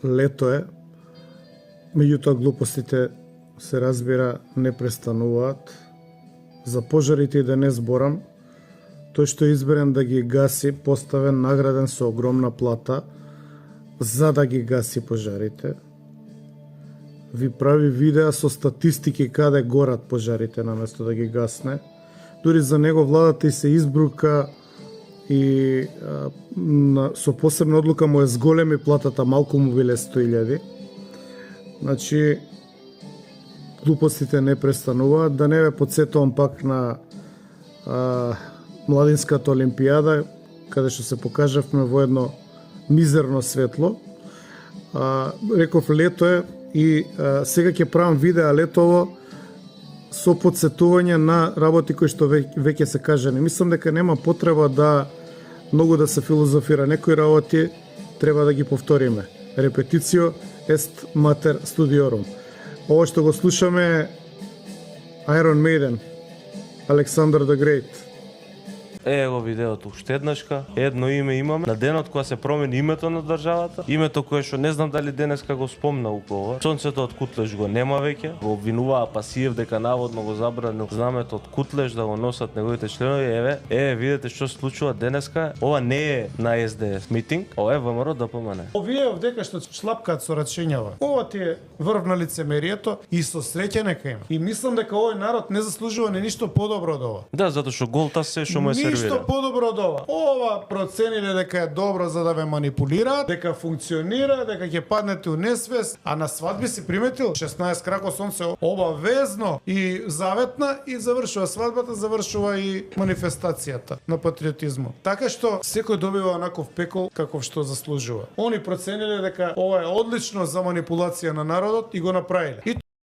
лето е, меѓутоа глупостите се разбира не престануваат. За пожарите и да не зборам, тој што е изберен да ги гаси, поставен, награден со огромна плата, за да ги гаси пожарите, ви прави видеа со статистики каде горат пожарите наместо да ги гасне. Дури за него владата и се избрука и со посебна одлука му е зголеми платата, малку му биле 100.000. Значи, глупостите не престануваат. Да не ве подсетувам пак на Младинската олимпијада, каде што се покажавме во едно мизерно светло. Реков, лето е и сега ќе правам видеа летово со подсетување на работи кои што веќе се кажани. Мислам дека нема потреба да многу да се филозофира. Некои работи треба да ги повториме. Репетицио est mater studiorum. Ова што го слушаме е Iron Maiden, Alexander the Great. Его видеото уште еднашка, едно име имаме. На денот кога се промени името на државата, името кое што не знам дали денеска го спомна укова. Сонцето од Кутлеш го нема веќе. Го обвинуваа Пасиев дека наводно го забранил знамето од Кутлеш да го носат неговите членови. Видете што се случува денеска. Ова не е на СДС митинг, ова е ВМРО ДПМН. Овие овдека што шлапкаат со рачењава. Ова ти е врв на лицемерието и со среќа нека има. И мислам дека овој народ не заслужува ни ништо подобро од ова. Да, затоа што голта се што му е сервира. Ништо подобро од ова. Ова процениле дека е добро за да ве манипулираат, дека функционира, дека ќе паднете у несвест, а на свадби си приметил 16 крако сонце обавезно и заветна и завршува свадбата, завршува и манифестацијата на патриотизмот. Така што секој добива онаков пекол каков што заслужува. Они процениле дека ова е одлично за манипулација на народот и го направиле. И